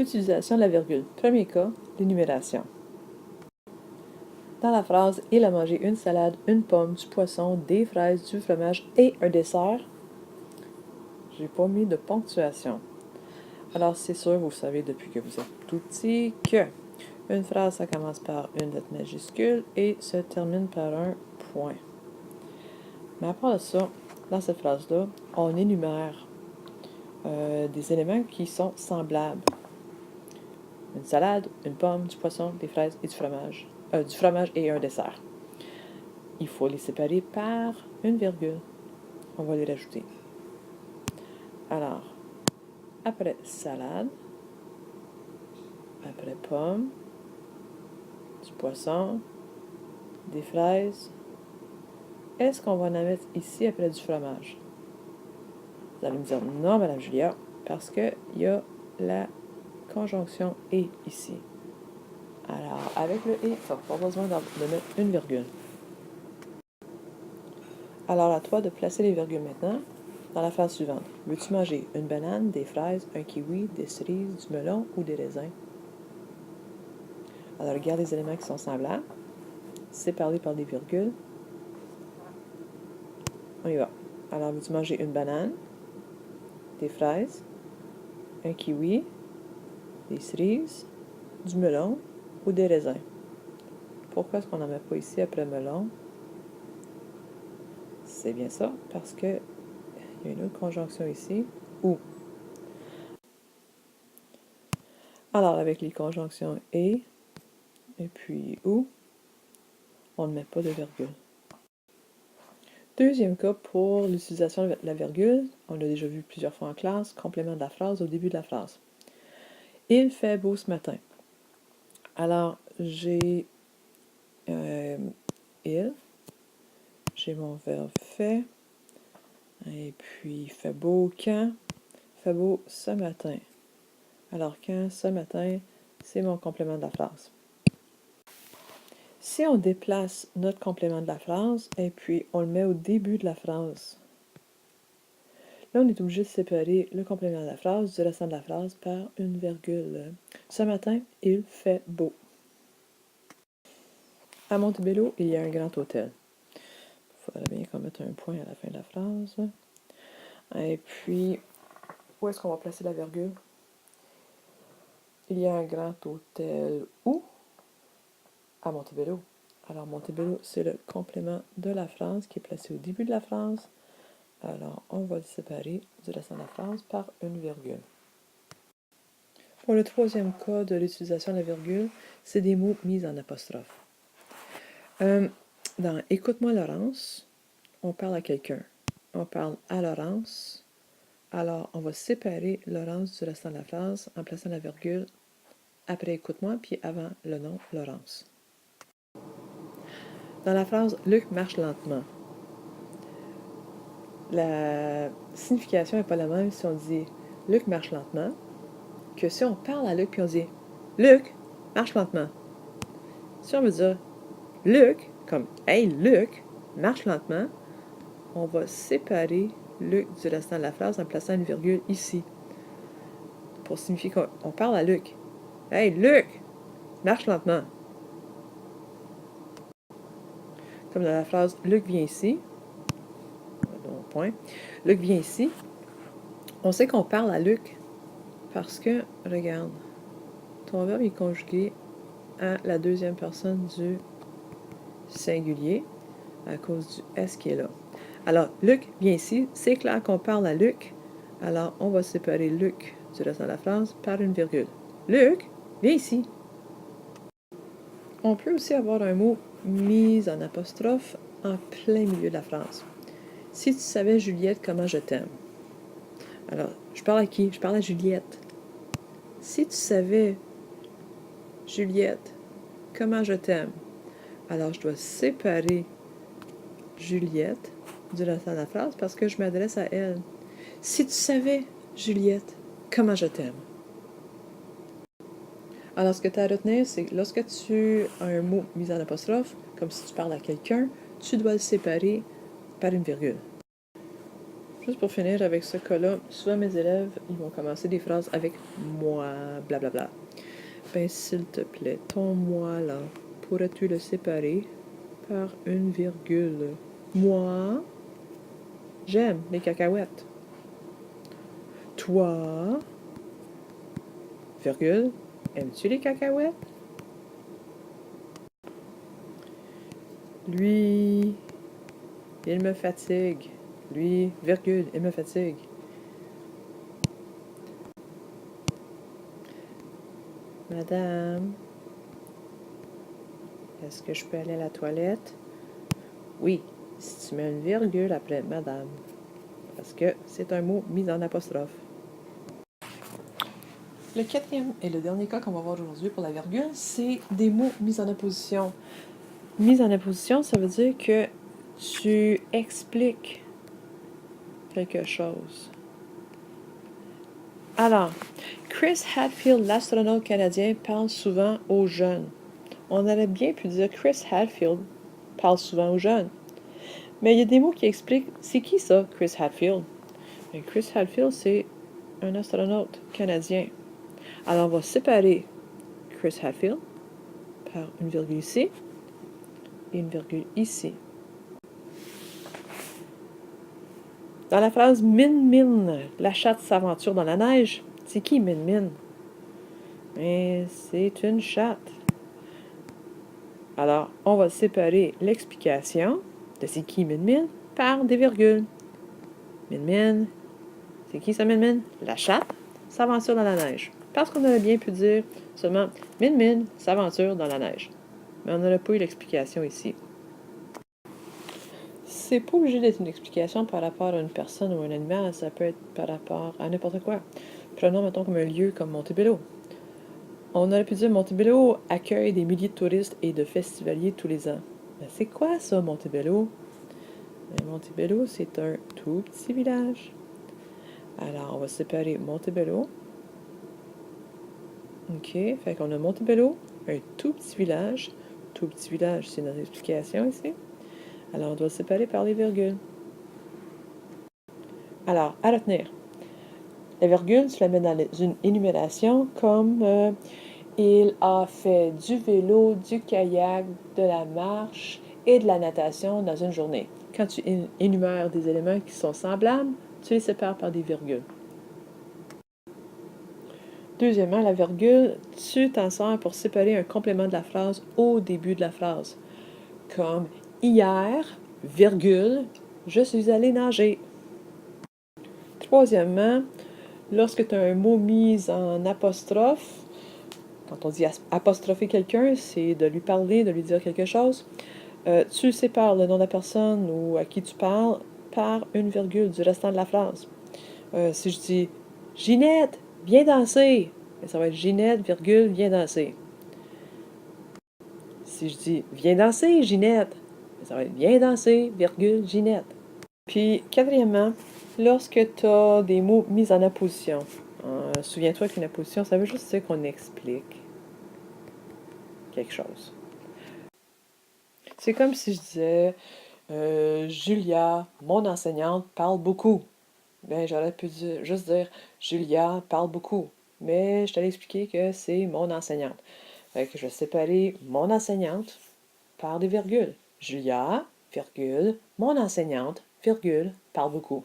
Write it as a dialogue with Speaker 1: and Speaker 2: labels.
Speaker 1: L'utilisation de la virgule. Premier cas, l'énumération. Dans la phrase « Il a mangé une salade, une pomme, du poisson, des fraises, du fromage et un dessert », j'ai pas mis de ponctuation. Alors, c'est sûr, vous savez depuis que vous êtes tout petit que une phrase, ça commence par une lettre majuscule et se termine par un point. Mais à part de ça, dans cette phrase-là, on énumère des éléments qui sont semblables. Une salade, une pomme, du poisson, des fraises et du fromage. Du fromage et un dessert. Il faut les séparer par une virgule. On va les rajouter. Alors, après salade, après pomme, du poisson, des fraises, est-ce qu'on va en mettre ici après du fromage? Vous allez me dire non, Madame Julia, parce qu'il y a la conjonction « et » ici. Alors, avec le « et », il n'y a pas besoin de mettre une virgule. Alors, à toi de placer les virgules maintenant dans la phrase suivante. Veux-tu manger une banane, des fraises, un kiwi, des cerises, du melon ou des raisins? Alors, regarde les éléments qui sont semblables. Séparés par des virgules. On y va. Alors, veux-tu manger une banane, des fraises, un kiwi, des cerises, du melon ou des raisins? Pourquoi est-ce qu'on n'en met pas ici après melon? C'est bien ça, parce que il y a une autre conjonction ici, ou. Alors, avec les conjonctions et puis ou, on ne met pas de virgule. Deuxième cas pour l'utilisation de la virgule, on l'a déjà vu plusieurs fois en classe, complément de la phrase au début de la phrase. Il fait beau ce matin. Alors, j'ai il, j'ai mon verbe fait, et puis fait beau quand, fait beau ce matin. Alors, quand, ce matin, c'est mon complément de la phrase. Si on déplace notre complément de la phrase, et puis on le met au début de la phrase, là, on est obligé de séparer le complément de la phrase du restant de la phrase par une virgule. Ce matin, il fait beau. À Montebello, il y a un grand hôtel. Il faudrait bien qu'on mette un point à la fin de la phrase. Et puis, où est-ce qu'on va placer la virgule? Il y a un grand hôtel où? À Montebello. Alors, Montebello, c'est le complément de la phrase qui est placé au début de la phrase. Alors, on va le séparer du restant de la phrase par une virgule. Pour le troisième cas de l'utilisation de la virgule, c'est des mots mis en apostrophe. Dans « Écoute-moi, Laurence », on parle à quelqu'un. On parle à Laurence. Alors, on va séparer Laurence du restant de la phrase en plaçant la virgule après « Écoute-moi » puis avant le nom « Laurence ». Dans la phrase « Luc marche lentement », la signification n'est pas la même si on dit « Luc marche lentement » que si on parle à Luc puis on dit « Luc, marche lentement ». Si on veut dire « Luc », comme « Hey, Luc, marche lentement », on va séparer Luc du restant de la phrase en plaçant une virgule ici pour signifier qu'on parle à Luc. « Hey, Luc, marche lentement ». Comme dans la phrase « Luc vient ici », point. Luc vient ici. On sait qu'on parle à Luc parce que, regarde, ton verbe est conjugué à la deuxième personne du singulier à cause du S qui est là. Alors, Luc vient ici. C'est clair qu'on parle à Luc. Alors, on va séparer Luc du reste de la phrase par une virgule. Luc, viens ici. On peut aussi avoir un mot mis en apostrophe en plein milieu de la phrase. Si tu savais, Juliette, comment je t'aime. Alors, je parle à qui? Je parle à Juliette. Si tu savais, Juliette, comment je t'aime. Alors, je dois séparer Juliette du reste de la phrase parce que je m'adresse à elle. Si tu savais, Juliette, comment je t'aime. Alors, ce que tu as à retenir, c'est que lorsque tu as un mot mis en apostrophe, comme si tu parles à quelqu'un, tu dois le séparer par une virgule. Juste pour finir avec ce cas-là, souvent mes élèves, ils vont commencer des phrases avec moi, blablabla. Ben, s'il te plaît, ton moi là, pourrais-tu le séparer par une virgule? Moi, j'aime les cacahuètes. Toi, virgule, aimes-tu les cacahuètes? Lui, il me fatigue. Lui, virgule, il me fatigue. Madame, est-ce que je peux aller à la toilette? Oui, si tu mets une virgule après madame, parce que c'est un mot mis en apostrophe. Le quatrième et le dernier cas qu'on va voir aujourd'hui pour la virgule, c'est des mots mis en opposition. Mise en opposition, ça veut dire que tu expliques quelque chose. Alors, Chris Hadfield, l'astronaute canadien, parle souvent aux jeunes. On aurait bien pu dire Chris Hadfield parle souvent aux jeunes. Mais il y a des mots qui expliquent c'est qui ça, Chris Hadfield? Et Chris Hadfield, c'est un astronaute canadien. Alors, on va séparer Chris Hadfield par une virgule ici et une virgule ici. Dans la phrase Min Min, la chatte s'aventure dans la neige, c'est qui Min Min? Mais c'est une chatte. Alors, on va séparer l'explication de c'est qui Min Min par des virgules. Min Min, c'est qui ça Min Min? La chatte s'aventure dans la neige. Parce qu'on aurait bien pu dire seulement Min Min s'aventure dans la neige. Mais on n'aurait pas eu l'explication ici. C'est pas obligé d'être une explication par rapport à une personne ou un animal, ça peut être par rapport à n'importe quoi. Prenons, mettons, comme un lieu comme Montebello. On aurait pu dire Montebello accueille des milliers de touristes et de festivaliers tous les ans. Mais c'est quoi ça, Montebello? Montebello, c'est un tout petit village. Alors, on va séparer Montebello. OK, fait qu'on a Montebello, un tout petit village. Tout petit village, c'est notre explication ici. Alors, on doit le séparer par les virgules. Alors, à retenir. La virgule, tu la mets dans une énumération comme il a fait du vélo, du kayak, de la marche et de la natation dans une journée. Quand tu énumères des éléments qui sont semblables, tu les sépares par des virgules. Deuxièmement, la virgule, tu t'en sers pour séparer un complément de la phrase au début de la phrase. Comme hier, virgule, je suis allé nager. Troisièmement, lorsque tu as un mot mis en apostrophe, quand on dit apostropher quelqu'un, c'est de lui parler, de lui dire quelque chose. Tu sépares le nom de la personne ou à qui tu parles par une virgule du restant de la phrase. Si je dis Ginette, viens danser, ça va être Ginette, virgule, viens danser. Si je dis viens danser, Ginette, ça va être viens danser, virgule, Ginette. Puis, quatrièmement, lorsque tu as des mots mis en apposition, souviens-toi qu'une apposition, ça veut juste dire qu'on explique quelque chose. C'est comme si je disais Julia, mon enseignante, parle beaucoup. Ben, j'aurais pu juste dire Julia parle beaucoup. Mais je t'allais expliquer que c'est mon enseignante. Fait que je vais séparer mon enseignante par des virgules. Julia, virgule, mon enseignante, virgule, parle beaucoup.